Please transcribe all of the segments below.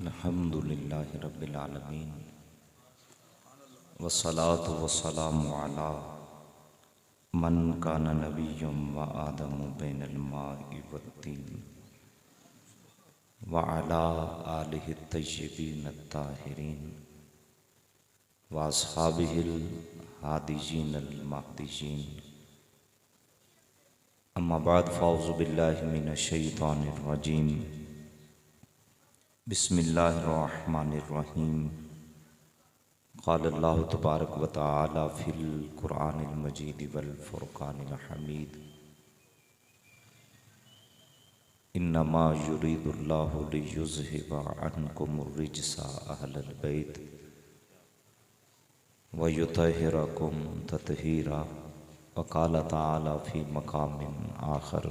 अल्हम्दुलिल्लाहि रब्बिल आलमीन वस्सलातु वस्सलामु अला मन कान नबिय्युम व आदमु बैनल माइ वत्तीन व अला आलिहि तय्यबीन अत्ताहिरीन व अस्हाबिहिल हादियीन अल महदियीन। अम्मा बाद फ़ौज़ु बिल्लाहि मिनश शैतानिर रजीम। बिस्मिल्लाहिर्रहमानिर्रहीम। क़ालल्लाहु तबारक व तआला फ़िल क़ुरआनिल मजीद वल फ़ुरक़ानिल हमीद। इन्नमा युरीदुल्लाहु लियुज़हिबा अन्कुमुर रिज्सा अहलल बैत व युतहिरकुम तत्हीरा। व क़ाल तआला फ़ी मक़ामिन आख़र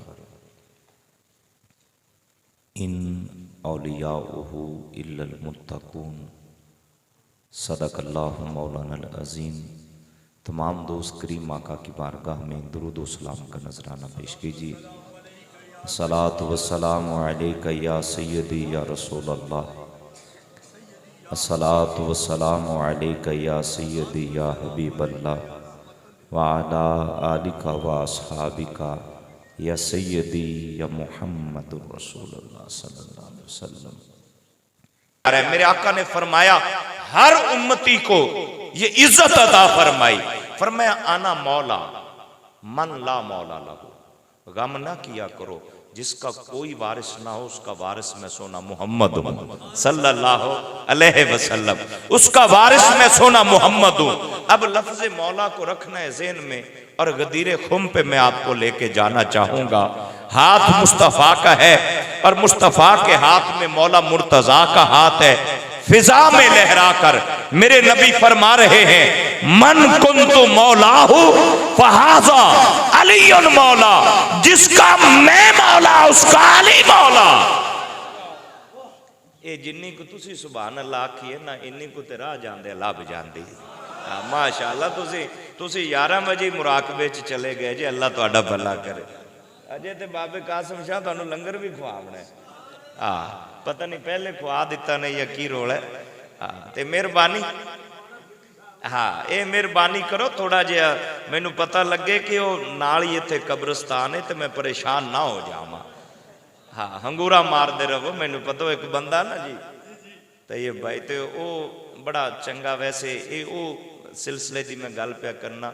इन औलियाउहु इल्लल मुत्तक़ून। सदक़ल्लाहु मौलानल अज़ीम। तमाम दोस्त करीम आका की बारगाह में दुरूद व सलाम का नजराना पेश कीजिए। अस्सलातु वस्सलामु अलैका या सय्यदी या रसूल अल्लाह। अस्सलातु वस्सलामु अलैका या सय्यदी या हबीब अल्लाह व अला आलिका व अस्हाबिका या सय्यदी या मुहम्मदुर रसूलुल्लाह सल्लल्लाहु अलैहि वसल्लम। अरे मेरे आका ने फरमाया हर उम्मती को ये इज्जत अता फरमाई। फरमाया आना मौला मन ला मौला लहू। गम ना किया करो जिसका कोई वारिस ना हो, उसका वारिस मैं सोना मोहम्मद हूं सल्लल्लाहु अलैहि वसल्लम। उसका वारिस मैं सोना मोहम्मद हूं। अब लफ्ज़ मौला को रखना है ज़हन में और गदीरे खुम पे मैं आपको लेके जाना चाहूंगा। हाथ मुस्तफ़ा का है और मुस्तफ़ा के हाथ में मौला मुर्तजा का हाथ है। फिजा में लहरा कर मेरे नबी फरमा रहे हैं मन कुन्तु मौलाहु फहाज़ा अलीयुन मौला। जिसका मैं मौला उसका अली मौला। ये जिन्नी को तुसी सुभान अल्लाह आखिए ना इन्नी को ते राह जांदे लभ जांदी। माशाअल्लाह तुसी 11 बजे मुराकबे च चले गए जी। अल्लाह तुहाडा भला करे। अजे ते बाबे कासिम शाह तुहानू लंगर भी खुआवना है। पता नहीं पहले खुआ दिता नहीं या की रोल है। ते मेहरबानी ये मेहरबानी करो थोड़ा जिहा मैनू पता लगे कि वो नाल ही इत्थे कब्रिस्तान है तो मैं परेशान ना हो जावां। हंगूरा मारदे रहो। मैनू पता एक बंदा ना जी तो ये भाई तो वो बड़ा चंगा। वैसे ये वो सिलसिले की मैं गल पिया करना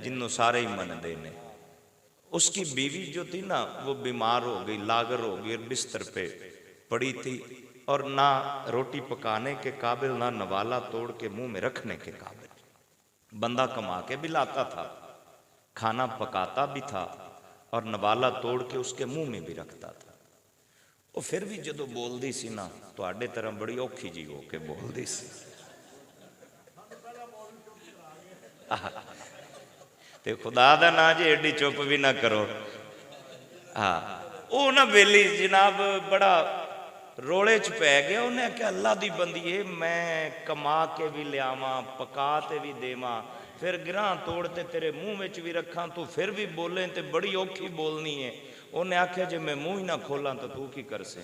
जिन्हों सारे ही मनते ने। उसकी बीवी जो थी ना वो बीमार हो गई, लागर हो गई, बिस्तर पे पड़ी थी और ना रोटी पकाने के काबिल ना नवाला तोड़ के मुंह में रखने के काबिल। बंदा कमा के भी लाता था, खाना पकाता भी था और नवाला तोड़ के उसके मुंह में भी रखता था। वो फिर भी जो बोलती सी ना तुहाडे तरह बड़ी औखी जी हो के बोलती सी। ते खुदा दा ना जी एडी चुप भी ना करो। वो ना वेली जनाब बड़ा रोले च पै गया। उन्हें आख्या अल्लाह दी बंदीए मैं कमा के भी लियावां पका ते भी देवां फिर गिरां तोड़ ते तेरे मुंह में भी रखा तू फिर भी बोले ते बड़ी औखी बोलनी है। उन्हें आख्या जे मैं मुंह ही ना खोला तो तू की कर से।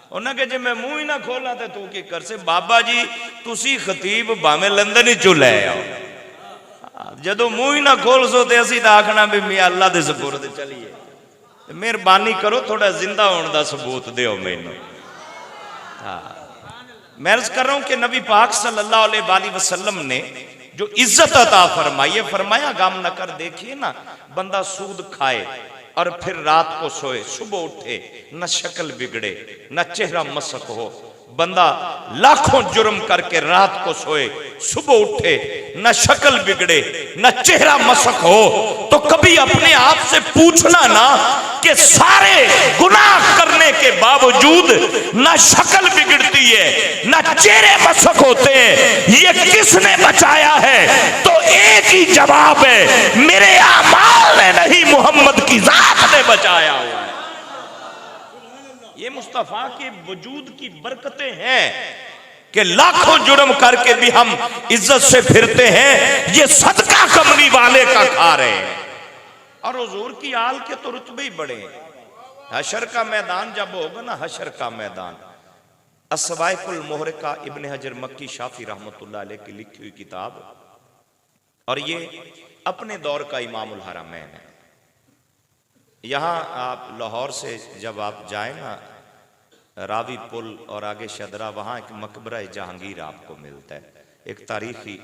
उन्हें कहा जे मैं मुंह ही ना खोला तो तू की कर से। बाबा जी तुसी खतीब भावें लंदन ही चो लै आओ, जदों मुंह ही ना खोल सो तो असीं तां आखना भी मैं अल्लाह दे सुपुर्द चलीए। मेहरबानी करो थोड़ा जिंदा होने का सबूत दो मैनू। मैं अर्ज कर रहा हूं कि नबी पाक सल्लल्लाहु अलैहि वसल्लम ने जो इज्जत अता फरमाई है, फरमाया गम न कर। देखिए ना बंदा सूद खाए और फिर रात को सोए, सुबह उठे न शक्ल बिगड़े न चेहरा मसक हो। बंदा लाखों जुर्म करके रात को सोए, सुबह उठे न शक्ल बिगड़े न चेहरा मसक हो, तो कभी अपने आप से पूछना ना कि सारे गुनाह करने के बावजूद न शक्ल बिगड़ती है न चेहरे मसक होते हैं, ये किसने बचाया है? तो एक ही जवाब है, मेरे आमाल ने नहीं, मोहम्मद की जात ने बचाया हुआ है। ये मुस्तफा के वजूद की बरकतें हैं कि लाखों जुर्म करके भी हम इज्जत से फिरते हैं। ये सदका कमली वाले का खा रहे हैं। और हुजूर की आल के तो रुतबे ही बड़े हैं। हशर का मैदान जब होगा ना, हशर का मैदान, अस्वाइकुल मुहरिका इब्ने हजर मक्की शाफी रहमतुल्लाह अलैह की लिखी हुई किताब, और ये अपने दौर का इमामुल हरमैन है। यहाँ आप लाहौर से जब आप जाए ना, रावी पुल और आगे शदरा, वहाँ एक मकबरा जहांगीर आपको मिलता है, एक तारीखी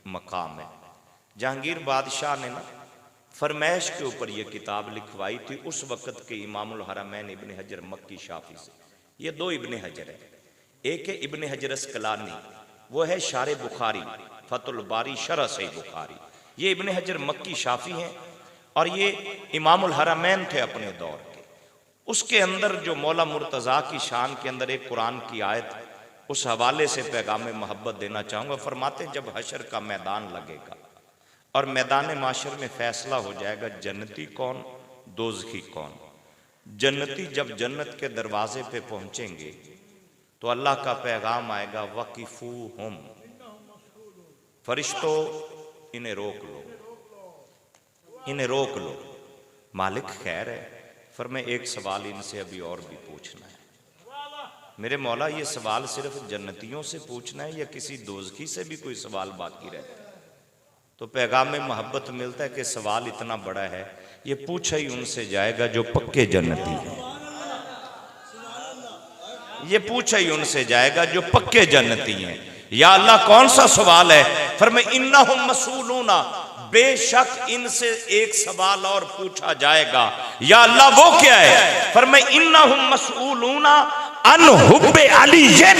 मकाम है। जहांगीर बादशाह ने ना फरमाइश के ऊपर यह किताब लिखवाई थी उस वक़्त के इमामुल हरमैन इब्ने हजर मक्की शाफी से। ये दो इब्ने हजर है, एक है इब्ने हजर अस्कलानी, वो है शारे बुखारी फतुल बारी शरह से बुखारी, ये इब्ने हजर मक्की शाफी हैं और ये इमामुल हरमैन थे अपने दौर के। उसके अंदर जो मौला मुर्तज़ा की शान के अंदर एक कुरान की आयत, उस हवाले से पैगाम मोहब्बत देना चाहूँगा। फरमाते जब हशर का मैदान लगेगा और मैदान माशर में फैसला हो जाएगा जन्नती कौन दोज़खी कौन, जन्नती जब जन्नत के दरवाजे पे पहुंचेंगे तो अल्लाह का पैगाम आएगा वकीफूहुम, फरिश्तों इन्हें रोक लो, इन्हें रोक लो। मालिक खैर है, फिर मैं एक सवाल इनसे अभी और भी पूछना है। मेरे मौला ये सवाल सिर्फ जन्नतियों से पूछना है या किसी दोज़खी से भी कोई सवाल बाकी रहता है? तो पैगाम में मोहब्बत मिलता है कि सवाल इतना बड़ा है, ये पूछा ही उनसे जाएगा जो पक्के जन्नती हैं, ये पूछा ही उनसे जाएगा जो पक्के जन्नती हैं। या अल्लाह कौन सा सवाल है? फरमाए इन्नहुम मसूलूना, बेशक इनसे एक सवाल और पूछा जाएगा। या अल्लाह वो क्या है? फरमाए इन्नहुम मसूलूना अन हुब्बे अलीयन,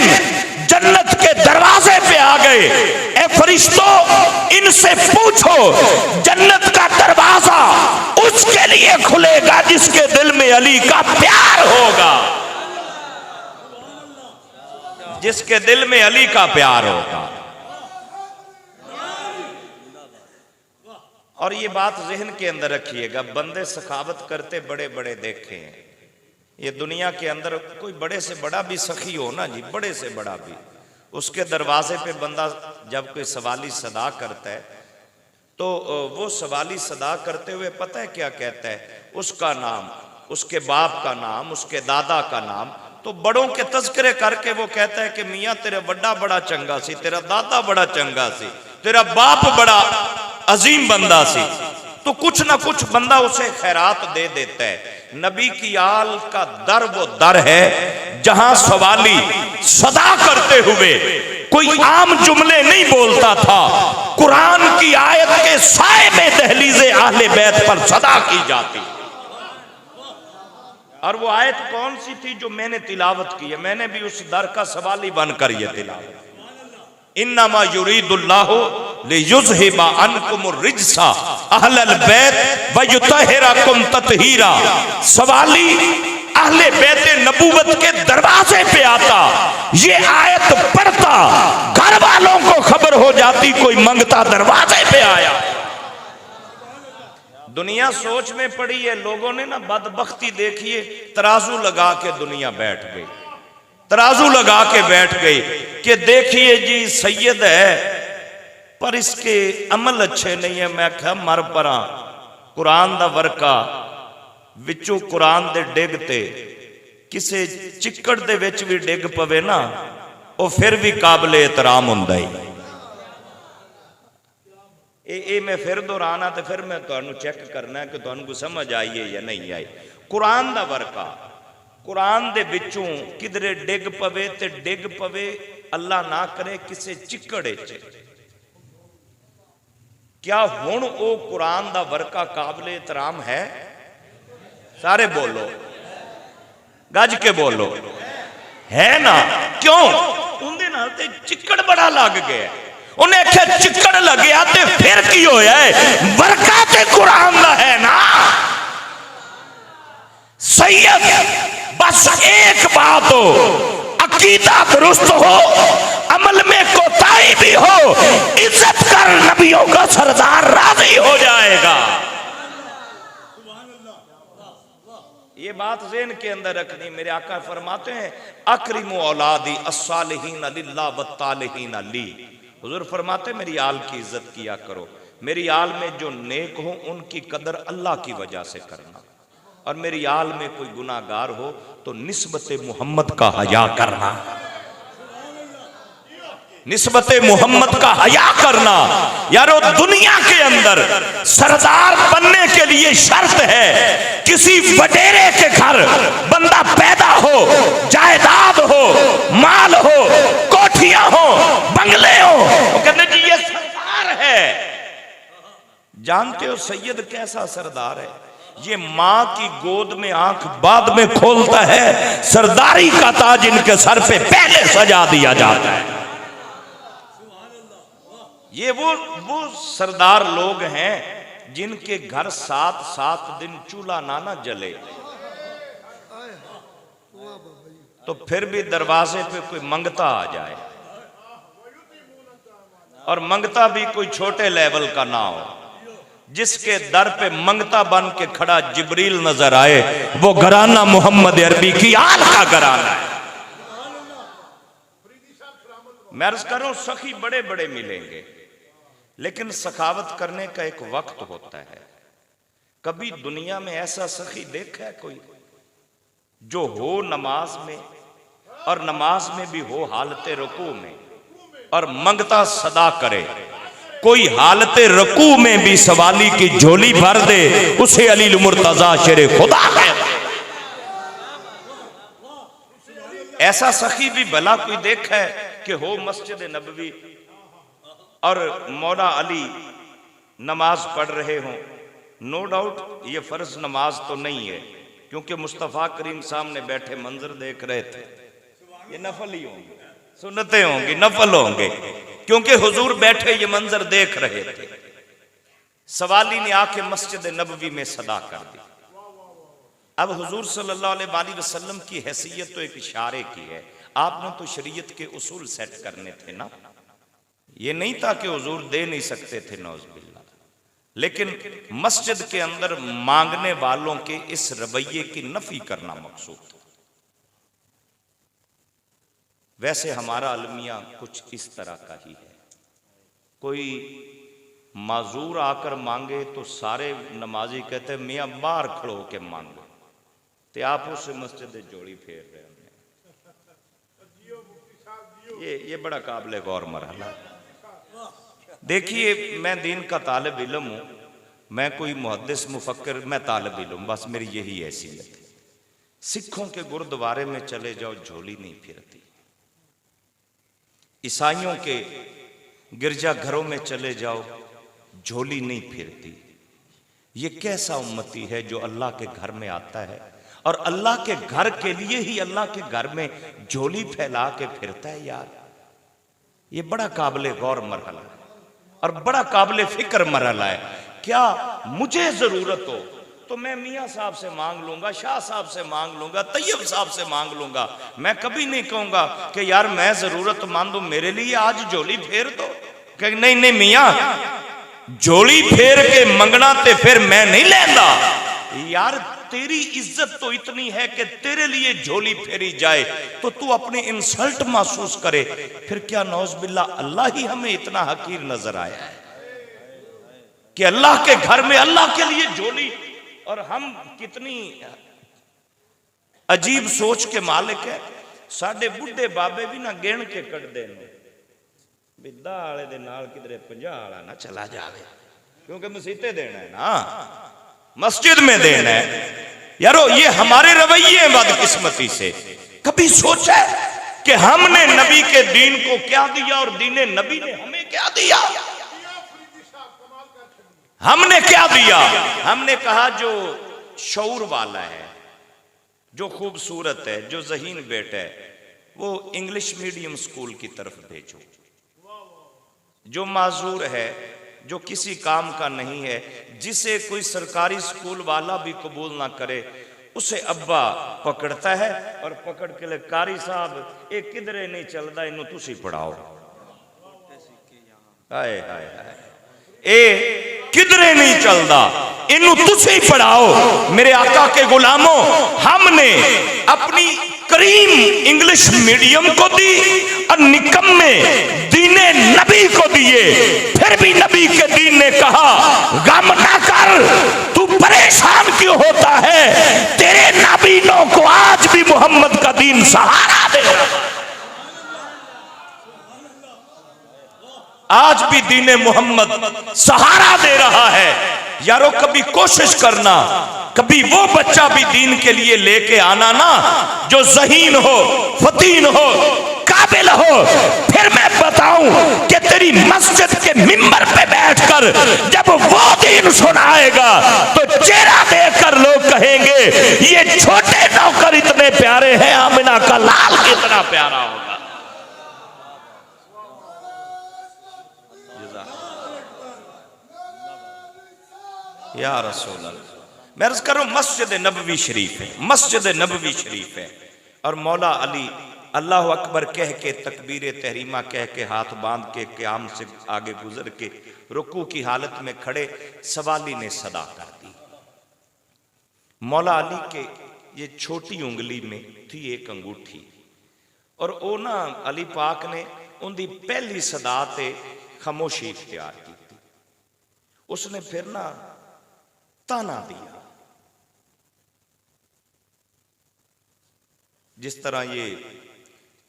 जन्नत के दरवाजे पे आ गए। ए फरिश्तों इनसे पूछो जन्नत का दरवाजा उसके लिए खुलेगा जिसके दिल में अली का प्यार होगा, जिसके दिल में अली का प्यार होगा। और ये बात ज़हन के अंदर रखिएगा, बंदे सखावत करते बड़े बड़े देखे हैं। ये दुनिया के अंदर कोई बड़े से बड़ा भी सखी हो ना जी, बड़े से बड़ा भी, उसके दरवाजे पे बंदा जब कोई सवाली सदा करता है तो वो सवाली सदा करते हुए पता है क्या कहता है? उसका नाम, उसके बाप का नाम, उसके दादा का नाम, तो बड़ों के तज़किरे करके वो कहता है कि मियाँ तेरे वड्डा बड़ा चंगा सी, तेरा दादा बड़ा चंगा सी, तेरा बाप बड़ा अजीम बंदा सी। तो कुछ ना कुछ बंदा उसे खैरात दे देता है। नबी की आल का दर वो दर है जहां सवाली सदा करते हुए कोई आम जुमले नहीं बोलता था, कुरान की आयत के साए में दहलीज़े अहले बैत पर सदा की जाती। और वो आयत कौन सी थी जो मैंने तिलावत की है? मैंने भी उस दर का सवाली बनकर यह तिलावत, इन्नमा युरीदुल्लाहु लियुज़हिबा अन्कुमुर रिज्सा अहलल बैत व युतहिरकुम तत्हीरा। सवाली अहले बैत नबूवत के दरवाजे पे आता, ये आयत पढ़ता, घर वालों को खबर हो जाती कोई मंगता दरवाजे पे आया। दुनिया सोच में पड़ी है, लोगों ने ना बदबख्ती देखिए, तराजू लगा के दुनिया बैठ गई, तराजू लगा के बैठ गई कि देखिए जी सैयद है पर इसके अमल अच्छे नहीं है। मैं क्या मर परा, कुरान दा वर्का विचों कुरान दे डिगते किसे चिक्कड़ दे विच भी डिग पवे ना, वो फिर भी काबिल एहतराम हुंदा ही। मैं फिर दोहराना तो फिर मैं तुहानू चेक करना कि तुहानू को समझ आई है या नहीं आई। कुरान दा वर्का कुरान दे विचों किधरे डिग पवे ते डिग पवे अल्लाह ना करे किसे चिक्कड़े च, क्या हुण ओ कुरान दा वर्का काबिल एहतराम है? सारे बोलो, गज के बोलो, है ना? क्यों? उनदे नाल ते चिक्कड़ बड़ा लग गया। उन्हें आख्या चिक्कड़ लग्या ते फिर की होया है? वर्का ते कुरान दा है ना। सैयद बस एक बात हो, अकीदा दुरुस्त हो, अमल में कोताही भी हो, इज्जत कर नबियों का सरदार राजी हो जाएगा। ये बात ज़हन के अंदर रखनी। मेरे आका फरमाते हैं अकरिमु औलादी अस्सालिहीन लिल्लाह वत्तालिहीन ली। हुजूर फरमाते मेरी आल की इज्जत किया करो, मेरी आल में जो नेक हो उनकी कदर अल्लाह की वजह से करना। और मेरी आल में कोई गुनाहगार हो तो निस्बत मोहम्मद का हया करना, निस्बत मोहम्मद का हया करना। यारो दुनिया के अंदर सरदार बनने के लिए शर्त है किसी वडेरे के घर बंदा पैदा हो, जायदाद हो, माल हो, कोठियां हो, बंगले हो, वो कहते जी ये सरदार है। जानते हो सैयद कैसा सरदार है? ये मां की गोद में आंख बाद में खोलता है, सरदारी का ताज इनके सर पे पहले सजा दिया जाता है। ये वो सरदार लोग हैं जिनके घर 7-7 दिन चूल्हा ना जले, तो फिर भी दरवाजे पे कोई मंगता आ जाए, और मंगता भी कोई छोटे लेवल का ना हो, जिसके दर पे मंगता बन के खड़ा जिब्रील नजर आए, वो घराना मोहम्मद अरबी की आल का घराना है। मैं अर्ज कर रहा हूं सखी बड़े बड़े मिलेंगे, लेकिन सखावत करने का एक वक्त होता है। कभी दुनिया में ऐसा सखी देखा है कोई जो हो नमाज में, और नमाज में भी हो हालते रुकू में, और मंगता सदा करे? कोई हालते रुकू में भी सवाली की झोली भर दे, उसे अली मुर्तजा शेरे खुदा है। ऐसा सखी भी भला कोई देखा है कि हो मस्जिद नबवी और मौला अली नमाज पढ़ रहे हों? नो डाउट ये फर्ज नमाज तो नहीं है, क्योंकि मुस्तफ़ा करीम सामने बैठे मंजर देख रहे थे। ये नफल ही होंगे, सुन्नतें होंगी, नफल होंगे, क्योंकि हुजूर बैठे ये मंजर देख रहे थे। सवाली ने आके मस्जिद नबवी में सदा कर दी। अब हुजूर सल्लल्लाहु अलैहि वसल्लम की हैसियत तो एक इशारे की है, आपने तो शरीयत के उसूल सेट करने थे ना। ये नहीं था कि हुजूर दे नहीं सकते थे नौज़बिल्ला, लेकिन मस्जिद के अंदर मांगने वालों के इस रवैये की नफी करना मकसूद था। वैसे हमारा अलमिया कुछ इस तरह का ही है। कोई माजूर आकर मांगे तो सारे नमाजी कहते मियाँ बाहर खड़ो के मांगो, तो आप उससे मस्जिद जोड़ी फेर रहे हैं। ये बड़ा काबिल गौर मरहला है। देखिए मैं दीन का तालिब इल्म हूँ, मैं कोई मुहद्दिस मुफक्किर, मैं तालिब इल्म, बस मेरी यही हैसियत है। सिखों के गुरुद्वारे में चले जाओ झोली नहीं फिरती, ईसाइयों के गिरजा घरों में चले जाओ झोली नहीं फिरती। ये कैसा उम्मती है जो अल्लाह के घर में आता है और अल्लाह के घर के लिए ही अल्लाह के घर में झोली फैला के फिरता है? यार ये बड़ा काबिल गौर मरहला है और बड़ा काबिल फिक्र मरहला है। क्या मुझे जरूरत हो तो मैं मियाँ साहब से मांग लूंगा, शाह साहब से मांग लूंगा, तैयब साहब से मांग लूंगा। मैं कभी नहीं कहूंगा कि यार मैं जरूरतमंद हूं, मेरे लिए आज झोली फेर दो। कह नहीं नहीं मियाँ, झोली फेर के मंगना ते फिर मैं नहीं लेंदा। यार तेरी इज्जत तो इतनी है कि तेरे लिए झोली फेरी जाए तो तू अपनी इंसल्ट महसूस करे, फिर क्या नौज बिल्ला अल्लाह ही हमें इतना हकीर नजर आया है कि अल्लाह के घर में अल्लाह के लिए झोली? और हम कितनी अजीब सोच के मालिक है। साडे बुढ़े बाबे भी ना गिण के कटदे ने भी दा वाले दे नाल किधरे 50 वाला ना चला जावे, क्योंकि मसीते देना है ना, मस्जिद में देना है। यारो ये हमारे रवैये बदकिस्मती से। कभी सोचा कि हमने नबी के दीन को क्या दिया और दीने नबी ने हमें क्या दिया? हमने क्या दिया? हमने कहा जो शऊर वाला है, जो खूबसूरत है, जो ज़हीन बेटा है, वो इंग्लिश मीडियम स्कूल की तरफ भेजो। जो माजूर है, जो किसी काम का नहीं है, जिसे कोई सरकारी स्कूल वाला भी कबूल ना करे, उसे अब्बा पकड़ता है और पकड़ के ले कारी साहब एक किधरे नहीं चलता, इन्हों तुसी पढ़ाओ। हाय हाय हाय, ए किधरे नहीं चलता, इन्हों तुसी पढ़ाओ। मेरे आका के गुलामों, हमने अपनी करीम इंग्लिश मीडियम को दी और निकम्मे दीने नबी को दिए। फिर भी नबी के दीन ने कहा गम ना कर, तू परेशान क्यों होता है? तेरे नाबीनों को आज भी मोहम्मद का दीन सहारा दे रहा है। आज भी दीन मोहम्मद सहारा दे रहा है। यारो कभी कोशिश करना, कभी वो बच्चा भी दीन के लिए लेके आना ना जो ज़हीन हो, फतीन हो, काबिल हो। फिर मैं बताऊं कि तेरी मस्जिद के मिंबर पे बैठकर जब वो दीन सुनाएगा तो चेहरा देखकर लोग कहेंगे ये छोटे नौकर इतने प्यारे हैं, आमिना का लाल कितना प्यारा होगा। या रसूल अल्लाह। मैं अर्ज करूं मस्जिद नबवी शरीफ है, मस्जिद नबवी शरीफ है, और मौला अली अल्लाह अकबर कह के तकबीर तहरीमा कह के हाथ बांध के क़याम से आगे गुजर के रुकू की हालत में खड़े सवाली ने सदा कर दी। मौला अली के ये छोटी उंगली में थी एक अंगूठी, और वो ना अली पाक ने उनकी पहली सदा ते खामोशी इख्तियार की थी। उसने फिर ना ताना दिया, जिस तरह ये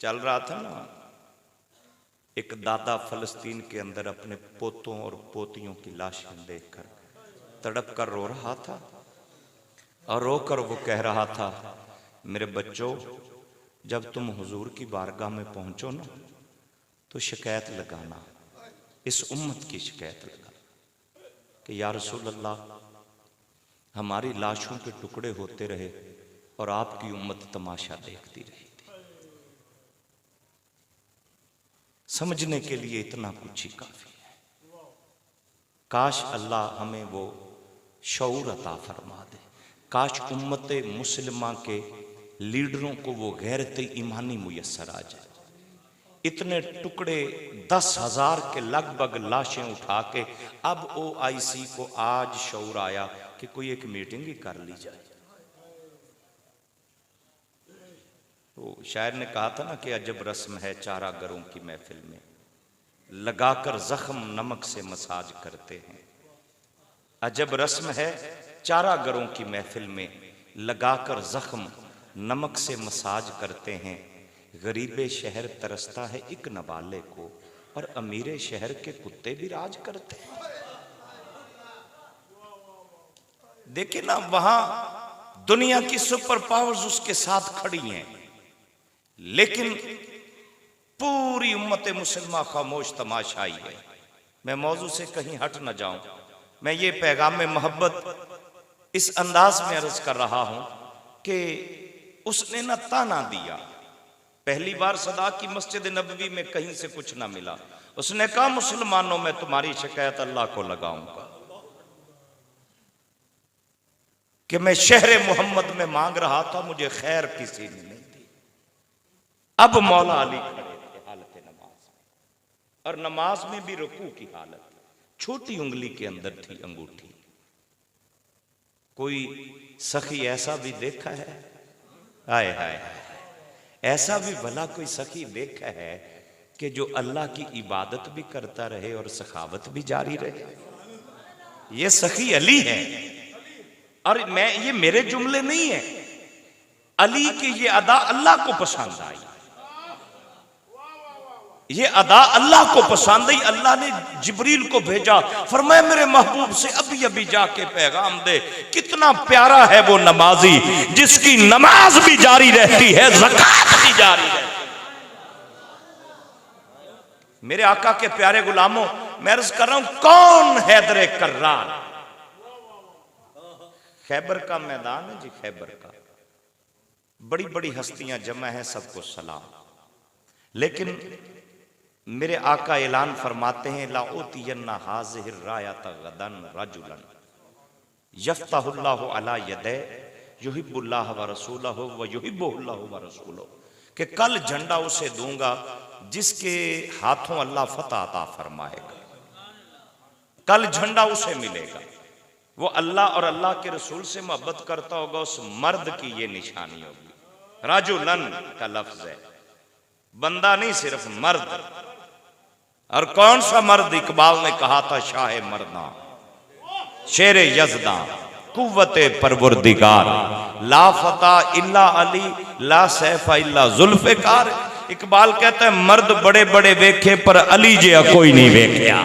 चल रहा था ना, एक दादा फलस्तीन के अंदर अपने पोतों और पोतियों की लाशें देखकर तड़प कर रो रहा था, और रोकर वो कह रहा था, मेरे बच्चों, जब तुम हुजूर की बारगाह में पहुंचो ना तो शिकायत लगाना, इस उम्मत की शिकायत लगाना कि या रसूल अल्लाह, हमारी लाशों के टुकड़े होते रहे और आपकी उम्मत तमाशा देखती रही थी। समझने के लिए इतना कुछ ही काफी है। काश अल्लाह हमें वो शऊर अता फरमा दे, काश उम्मत मुस्लिमा के लीडरों को वो गैरत ईमानी मुयस्सर आ जाए। इतने टुकड़े 10,000 के लगभग लाशें उठा के अब OIC को आज शऊर आया कि कोई एक मीटिंग ही कर ली जाए। तो शायर ने कहा था ना कि अजब रस्म है चारागरों की महफिल में, लगाकर जख्म नमक से मसाज करते हैं। अजब रस्म है चारागरों की महफिल में, लगाकर जख्म नमक से मसाज करते हैं। गरीबे शहर तरसता है एक नवाले को, और अमीरे शहर के कुत्ते भी राज करते हैं। देखिए ना, वहां दुनिया की सुपर पावर्स उसके साथ खड़ी हैं, लेकिन पूरी उम्मत मुसलमा खामोश तमाशाई है। मैं मौजू से कहीं हट न जाऊं, मैं ये पैगाम में मोहब्बत इस अंदाज में अर्ज कर रहा हूं कि उसने न ताना दिया। पहली बार सदा की मस्जिद नबवी में कहीं से कुछ ना मिला। उसने कहा, मुसलमानों में तुम्हारी शिकायत अल्लाह को लगाऊंगा कि मैं शहर मोहम्मद में मांग रहा था, मुझे खैर किसी ने नहीं दी। अब मौला अली खड़े थे हालत नमाज में, और नमाज में भी रुकू की हालत, छोटी उंगली के अंदर थी अंगूठी। कोई सखी ऐसा भी देखा है? आए हाय, ऐसा भी भला कोई सखी देखा है कि जो अल्लाह की इबादत भी करता रहे और सखावत भी जारी रहे? ये सखी अली है। और ये मेरे जुमले नहीं है, अली की ये अदा अल्लाह को पसंद आई, ये अदा अल्लाह को पसंद आई। अल्लाह ने जिब्रील को भेजा, फरमाया मेरे महबूब से अभी अभी जाके पैगाम दे, कितना प्यारा है वो नमाजी जिसकी नमाज भी जारी रहती है, ज़कात भी जारी रहती है। मेरे आका के प्यारे गुलामों, मैं अर्ज कर रहा हूं, कौन हैदर कर्रार? खैबर का मैदान है जी, खैबर का, बड़ी बड़ी हस्तियां जमा है, सबको सलाम। लेकिन मेरे आका ऐलान फरमाते हैं, लाउतियन्ना हाज़िहिर रायत गदन रजुलन यफ्ताहुल्लाहु अला यदै युहिब्बुल्लाह व रसूलहु व युहिब्बुहुल्लाहु व रसूलहु, कि कल झंडा उसे दूंगा जिसके हाथों अल्लाह फतह अता फरमाएगा। कल झंडा उसे मिलेगा, वो अल्लाह और अल्लाह के रसूल से मोहब्बत करता होगा, उस मर्द की ये निशानी होगी। राजुलन का लफ्ज है, बंदा नहीं, सिर्फ मर्द। और कौन सा मर्द? इकबाल ने कहा था, शाह मर्दा, शेर यज़दा, कुव्वत परवरदिगार, ला फता इल्ला अली, ला सैफा इल्ला जुल्फिकार। इकबाल कहता है मर्द बड़े बड़े वेखे पर अली जिहा कोई नहीं वेख्या।